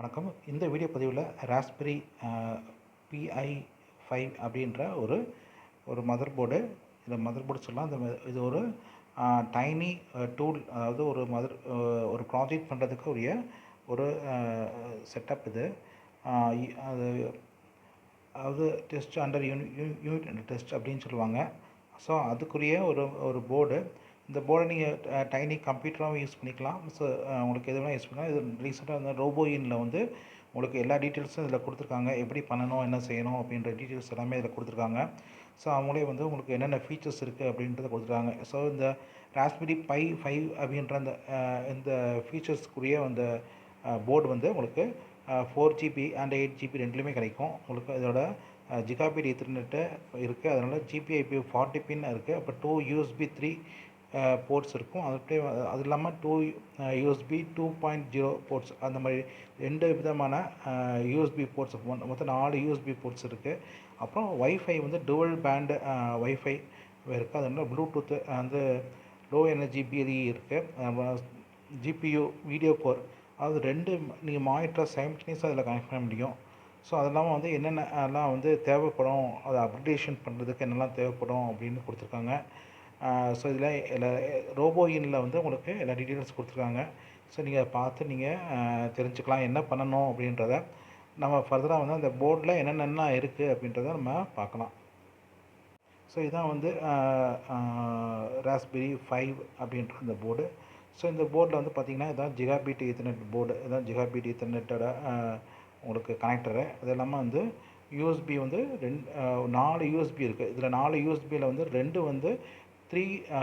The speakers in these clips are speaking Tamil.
வணக்கம். இந்த வீடியோ பதிவில் ராஸ்பெரி PI5 அப்படின்ற ஒரு ஒரு மதர் போர்டு. இந்த மதர் போர்டு சொல்லலாம். இது ஒரு டைனி டூல், அதாவது ஒரு ப்ராஜெக்ட் பண்ணுறதுக்கு உரிய ஒரு செட்டப் இது. அது அதாவது டெஸ்ட் அண்டர் யூனிட் டெஸ்ட் அப்படின்னு சொல்லுவாங்க. ஸோ அதுக்குரிய ஒரு ஒரு போர்டு. இந்த போர்டை நீங்கள் டைனி கம்ப்யூட்டராகவும் யூஸ் பண்ணிக்கலாம். ஸோ உங்களுக்கு எது வேணால் யூஸ் பண்ணலாம். இது ரீசெண்டாக வந்து ரோபோயினில் வந்து உங்களுக்கு எல்லா டீட்டெயில்ஸும் இதில் கொடுத்துருக்காங்க. எப்படி பண்ணணும், என்ன செய்யணும் அப்படின்ற டீட்டெயில்ஸ் எல்லாமே இதில் கொடுத்துருக்காங்க. ஸோ அவங்களே வந்து உங்களுக்கு என்னென்ன ஃபீச்சர்ஸ் இருக்குது அப்படின்றத கொடுத்துருக்காங்க. ஸோ இந்த ராஸ்பெரி பை 5 அப்படின்ற அந்த இந்த ஃபீச்சர்ஸ்க்குரிய அந்த போர்டு வந்து உங்களுக்கு 4GB அண்ட் 8GB ரெண்டுலேயுமே கிடைக்கும். உங்களுக்கு இதோட ஜிகாபிட் ஈத்தர்நெட்டு இருக்குது. அதனால் GPIP 40 பின் இருக்குது. அப்போ 2 USB 3 போர்ட்ஸ் இருக்கும். அது இல்லாமல் 2 USB 2.0 போர்ட்ஸ், அந்த மாதிரி 2 விதமான USB போர்ட்ஸ், மொத்தம் 4 USB போர்ட்ஸ் இருக்குது. அப்புறம் வைஃபை வந்து டுவல் பேண்டு வைஃபை இருக்குது. அதனால் ப்ளூடூத்து வந்து லோ எனர்ஜி BLE இருக்குது. GPU வீடியோ கோர், அது 2 நீங்கள் மானிட்டரை சைமல்டேனியஸாக அதில் கனெக்ட் பண்ண முடியும். ஸோ அது இல்லாமல் வந்து என்னென்னலாம் வந்து தேவைப்படும், அதை அப்டேஷன் பண்ணுறதுக்கு என்னெல்லாம் தேவைப்படும் அப்படின்னு கொடுத்துருக்காங்க. ஸோ இதில் ரோபோயினில் வந்து உங்களுக்கு எல்லா டீட்டெயில்ஸ் கொடுத்துருக்காங்க. ஸோ நீங்கள் பார்த்து நீங்கள் தெரிஞ்சுக்கலாம் என்ன பண்ணணும் அப்படின்றத. நம்ம ஃபர்தராக வந்து அந்த போர்டில் என்னென்னலாம் இருக்குது அப்படின்றத நம்ம பார்க்கலாம். ஸோ இதுதான் வந்து ராஸ்பெரி 5 அப்படின்ற இந்த போர்டு. ஸோ இந்த போர்டில் வந்து பார்த்திங்கன்னா இதுதான் ஜிகாபிட் ஈத்தர்நெட் போர்டு. இதுதான் ஜிகாபிட் ஈத்தர்நெட்டோட உங்களுக்கு கனெக்டரு. அது இல்லாமல் வந்து யூஎஸ்பி வந்து 4 யூஎஸ்பி இருக்குது. இதில் 4 யூஎஸ்பியில் வந்து 2 வந்து 3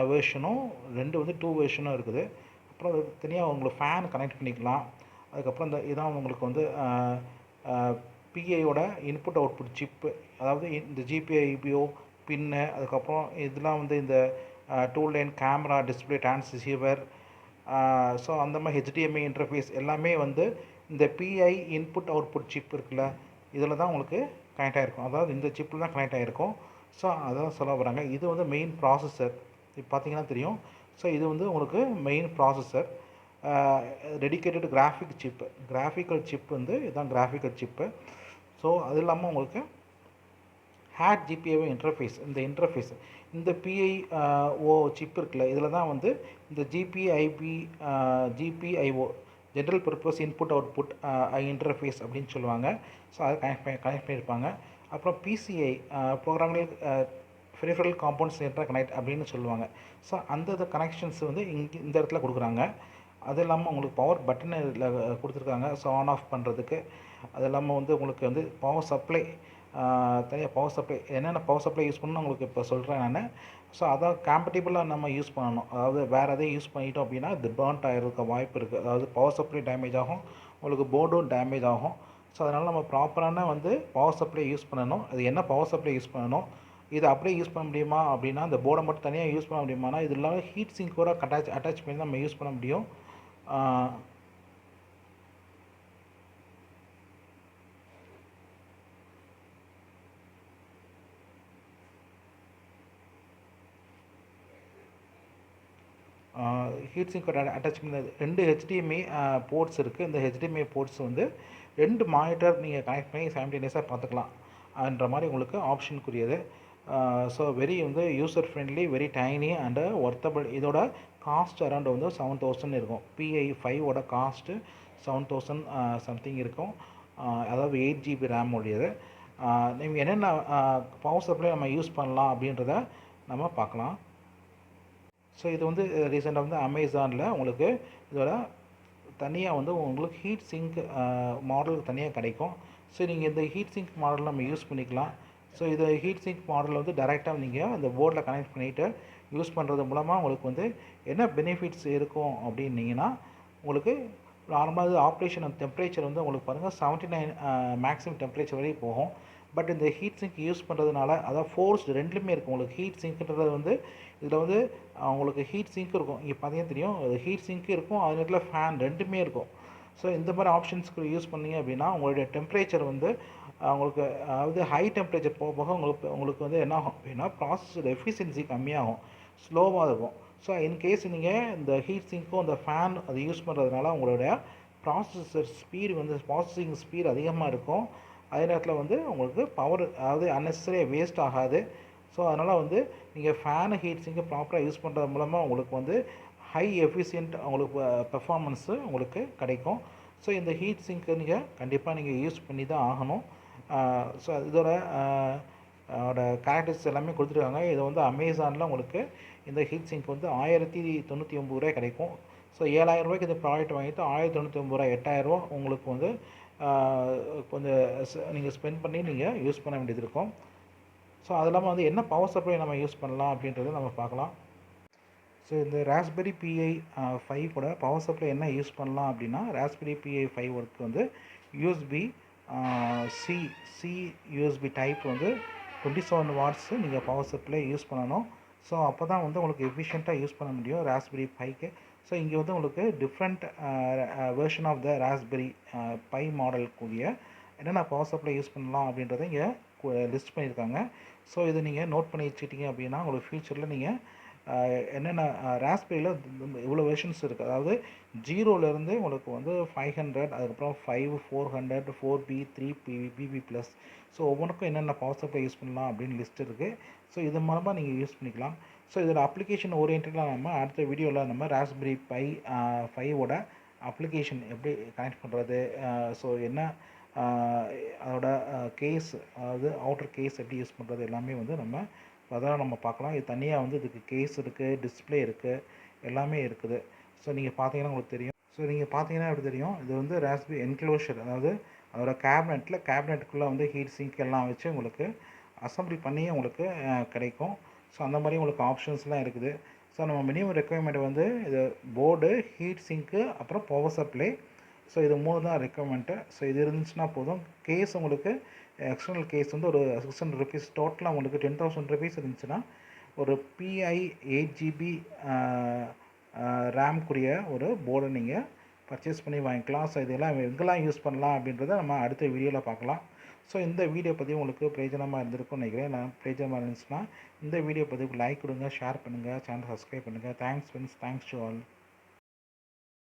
வெர்ஷனும் 2 வந்து 2 வெர்ஷனும் இருக்குது. அப்புறம் அது தனியாக உங்களுக்கு ஃபேன் கனெக்ட் பண்ணிக்கலாம். அதுக்கப்புறம் இதான் உங்களுக்கு வந்து பிஐயோட இன்புட் அவுட்புட் சிப்பு, அதாவது இந்த GPIO பின்னு, அதுக்கப்புறம் இதெல்லாம் வந்து இந்த 2 line camera, display, transceiver, so அந்த மாதிரி HDMI இன்டர்ஃபேஸ் எல்லாமே வந்து இந்த PI இன்புட் அவுட்புட் சிப் இருக்குல்ல, இதில் தான் உங்களுக்கு கனெக்ட் ஆகிருக்கும். அதாவது இந்த சிப்பில் தான் கனெக்ட் ஆகிருக்கும். ஸோ அதான் சொல்ல வராங்க. இது வந்து மெயின் ப்ராசஸர். இப்போ பார்த்தீங்கன்னா தெரியும். ஸோ இது வந்து உங்களுக்கு main processor, dedicated graphical chip வந்து இதுதான் கிராஃபிக்கல் சிப்பு. ஸோ அது இல்லாமல் உங்களுக்கு ஹேட் GPIO இன்டர்ஃபேஸ், இந்த இன்டர்ஃபேஸ் இந்த PIO சிப் இருக்குல்ல, இதில் தான் வந்து இந்த GPIO general purpose input output interface அப்படின்னு சொல்லுவாங்க. ஸோ அதை கனெக்ட் பண்ணியிருப்பாங்க. அப்புறம் PCI programming peripheral compounds interconnect அப்படின்னு சொல்லுவாங்க. ஸோ அந்த கனெக்ஷன்ஸ் வந்து இந்த இடத்துல கொடுக்குறாங்க. அது இல்லாமல் உங்களுக்கு பவர் பட்டன் இதில் கொடுத்துருக்காங்க, ஸோ ஆன் ஆஃப் பண்ணுறதுக்கு. அது இல்லாமல் வந்து உங்களுக்கு வந்து பவர் சப்ளை, தனியாக பவர் சப்ளை, என்னென்ன பவர் சப்ளை யூஸ் பண்ணணும் உங்களுக்கு இப்போ சொல்கிறேன் நான். ஸோ அதான் காம்பேட்டிபிளாக நம்ம யூஸ் பண்ணணும். அதாவது வேறு எதையும் யூஸ் பண்ணிட்டோம் அப்படின்னா இது பர்ன்ட் ஆகிருக்க வாய்ப்பு இருக்குது. அதாவது பவர் சப்ளை டேமேஜ் ஆகும், உங்களுக்கு போர்டும் டேமேஜ் ஆகும். ஸோ அதனால் நம்ம ப்ராப்பரான வந்து பவர் சப்ளை யூஸ் பண்ணணும். அது என்ன பவர் சப்ளை யூஸ் பண்ணணும், இதை அப்படியே யூஸ் பண்ண முடியுமா அப்படின்னா, இந்த போர்டை மட்டும் தனியாக யூஸ் பண்ண முடியுமானா, இது இல்லாமல் ஹீட் சிங்கோட அட்டாச் பண்ணி நம்ம யூஸ் பண்ண முடியும். ஹீட் சிங்கோட அட்டாச் பண்ண 2 HDMI போர்ட்ஸ் இருக்குது. இந்த HDMI போர்ட்ஸ் வந்து 2 மானிட்டர் நீங்கள் கனெக்ட் பண்ணி சைமல்டேனியஸாக பார்த்துக்கலாம் என்ற மாதிரி உங்களுக்கு ஆப்ஷனுக்குரியது. ஸோ வெரி வந்து user friendly, very tiny and worthable. இதோட காஸ்ட் அரௌண்ட் வந்து 7000 இருக்கும். PI5ஓட காஸ்ட்டு 7000 சம்திங் இருக்கும். அதாவது 8GB ரேம் உடையது. நீங்கள் என்னென்ன பவர் சப்ளை நம்ம யூஸ் பண்ணலாம் அப்படின்றத நம்ம பார்க்கலாம். ஸோ இது வந்து ரீசெண்டாக வந்து அமேசானில் உங்களுக்கு இதோட தனியாக வந்து உங்களுக்கு ஹீட் சிங்க் மாடல் தனியாக கிடைக்கும். ஸோ நீங்கள் இந்த ஹீட் சிங்க் மாடல் நம்ம யூஸ் பண்ணிக்கலாம். ஸோ இது ஹீட் சிங்க் மாடலில் வந்து டைரெக்டாக நீங்கள் அந்த போர்டில் கனெக்ட் பண்ணிவிட்டு யூஸ் பண்ணுறது மூலமாக உங்களுக்கு வந்து என்ன பெனிஃபிட்ஸ் இருக்கும் அப்படின்னீங்கன்னா, உங்களுக்கு நார்மலாக ஆப்ரேஷன் டெம்பரேச்சர் வந்து உங்களுக்கு பாருங்கள் 79 மேக்ஸிமம் டெம்பரேச்சர் வரையும் போகும். பட் இந்த ஹீட் சிங்க் யூஸ் பண்ணுறதுனால, அதாவது ஃபோர்ஸ்டு ரெண்டுலேயுமே இருக்கும். உங்களுக்கு ஹீட் சிங்க்ன்றது வந்து இதில் வந்து உங்களுக்கு ஹீட் சிங்க் இருக்கும். இங்கே பார்த்தீங்கன்னா தெரியும், ஹீட் சிங்க் இருக்கும், அது நேரத்தில் ஃபேன் ரெண்டுமே இருக்கும். ஸோ இந்த மாதிரி ஆப்ஷன்ஸ்க்கு யூஸ் பண்ணிங்க அப்படின்னா உங்களுடைய டெம்பரேச்சர் வந்து உங்களுக்கு, அதாவது ஹை டெம்பரேச்சர் போக போக உங்களுக்கு வந்து என்ன ஆகும் அப்படின்னா, ப்ராசஸோட எஃபிஷியன்சி கம்மியாகும், ஸ்லோவாக இருக்கும். ஸோ இன்கேஸ் நீங்கள் இந்த ஹீட் சிங்க்கும் இந்த ஃபேன் அது யூஸ் பண்ணுறதுனால உங்களுடைய ப்ராசஸிங் ஸ்பீடு அதிகமாக இருக்கும். அதே நேரத்தில் வந்து உங்களுக்கு பவர் அதாவது அன்னெசரியாக வேஸ்ட் ஆகாது. ஸோ அதனால் வந்து நீங்கள் ஃபேனு ஹீட் சிங்கை ப்ராப்பராக யூஸ் பண்ணுறது மூலமாக உங்களுக்கு வந்து ஹை எஃபிஷியன்ட் உங்களுக்கு பெர்ஃபார்மன்ஸு உங்களுக்கு கிடைக்கும். ஸோ இந்த ஹீட் சிங்க்கை கண்டிப்பாக யூஸ் பண்ணி தான் ஆகணும். ஸோ இதோட கேரக்டர்ஸ் எல்லாமே கொடுத்துருக்காங்க. இது வந்து அமேசானில் உங்களுக்கு இந்த ஹீட் சிங்க் வந்து 1099 ரூபாய் கிடைக்கும். ஸோ 7000 ரூபாய்க்கு இந்த ப்ராடக்ட் வாங்கிட்டு 1099 ரூபாய் 8000 ரூபா உங்களுக்கு வந்து கொஞ்சம் நீங்கள் ஸ்பெண்ட் பண்ணி நீங்கள் யூஸ் பண்ண வேண்டியது இருக்கும். ஸோ அது இல்லாமல் வந்து என்ன பவர் சப்ளை நம்ம யூஸ் பண்ணலாம் அப்படின்றத நம்ம பார்க்கலாம். ஸோ இந்த ராஸ்பெரி பிஐ 5 கூட பவர் சப்ளை என்ன யூஸ் பண்ணலாம் அப்படின்னா, ராஸ்பெரி பிஐ 5 ஒர்க்கு வந்து யூஎஸ்பி சி யூஎஸ்பி டைப் வந்து 27 வாட்ஸு நீங்கள் பவர் சப்ளை யூஸ் பண்ணணும். ஸோ அப்போ தான் வந்து உங்களுக்கு எஃபிஷியண்ட்டாக யூஸ் பண்ண முடியும் ராஸ்பெரி பைக்கு. ஸோ இங்கே வந்து உங்களுக்கு different version of the Raspberry Pi model கூடிய என்னென்ன பவர் சப்ளை யூஸ் பண்ணலாம் அப்படின்றத இங்கே லிஸ்ட் பண்ணியிருக்காங்க. ஸோ இதை நீங்கள் நோட் பண்ணி வச்சுக்கிட்டீங்க அப்படின்னா உங்களுக்கு ஃப்யூச்சரில் நீங்கள் என்னென்ன ராஸ்பெரியில் இவ்வளோ வெர்ஷன்ஸ் இருக்குது. அதாவது 0லேருந்து உங்களுக்கு வந்து 500, அதுக்கப்புறம் 5, 400, 4B, 3B, BB+. ஸோ ஒவ்வொன்றுக்கும் என்னென்ன பவர் சப்ளை யூஸ் பண்ணலாம் அப்படின்னு லிஸ்ட் இருக்குது. ஸோ இது மூலமாக நீங்கள் யூஸ் பண்ணிக்கலாம். ஸோ இதில் அப்ளிகேஷன் ஓரியன்டாக நம்ம அடுத்த வீடியோவில் நம்ம ராஸ்பெரி பை 5ஓட அப்ளிகேஷன் எப்படி கனெக்ட் பண்ணுறது, ஸோ என்ன அதோட கேஸ், அதாவது அவுட்டர் கேஸ் எப்படி யூஸ் பண்ணுறது எல்லாமே வந்து அதெல்லாம் நம்ம பார்க்கலாம். இது தனியாக வந்து இதுக்கு கேஸ் இருக்குது, டிஸ்பிளே இருக்குது, எல்லாமே இருக்குது. ஸோ நீங்கள் பார்த்தீங்கன்னா உங்களுக்கு தெரியும். எப்படி தெரியும், இது வந்து ராஸ்பெரி என்க்ளோஷர், அதாவது அதோட கேபினெட்டுக்குள்ளே வந்து ஹீட் சிங்க் எல்லாம் வச்சு உங்களுக்கு அசம்பிள் பண்ணி உங்களுக்கு கிடைக்கும். ஸோ அந்த மாதிரி உங்களுக்கு ஆப்ஷன்ஸ்லாம் இருக்குது. ஸோ நம்ம மினிமம் ரெக்குயர்மெண்ட் வந்து இது போர்டு, ஹீட் சிங்க்கு, அப்புறம் பவர் சப்ளை. ஸோ இது 3 தான் ரெக்குயர்மெண்ட்டு. ஸோ இது இருந்துச்சுன்னா போதும். கேஸ் உங்களுக்கு எக்ஸ்டர்னல் கேஸ் வந்து ஒரு 600 ருபீஸ், டோட்டலாக உங்களுக்கு 10,000 ருபீஸ் இருந்துச்சுன்னா ஒரு PI 8GB ரேம் கூடிய ஒரு போர்டை நீங்கள் பர்ச்சேஸ் பண்ணி வாங்கிக்கலாம். ஸோ இதெல்லாம் எங்கெல்லாம் யூஸ் பண்ணலாம் அப்படின்றத நம்ம அடுத்த வீடியோவில் பார்க்கலாம். ஸோ இந்த வீடியோ பதிவு உங்களுக்கு பிரயோஜனமாக இருந்திருக்கும்னு நினைக்கிறேன். நான் பிரயோஜனமாக இருந்துச்சுன்னா இந்த வீடியோ பதிவுக்கு லைக் கொடுங்க, ஷேர் பண்ணுங்கள், சேனல் சப்ஸ்கிரைப் பண்ணுங்கள். Thanks friends, thanks to all.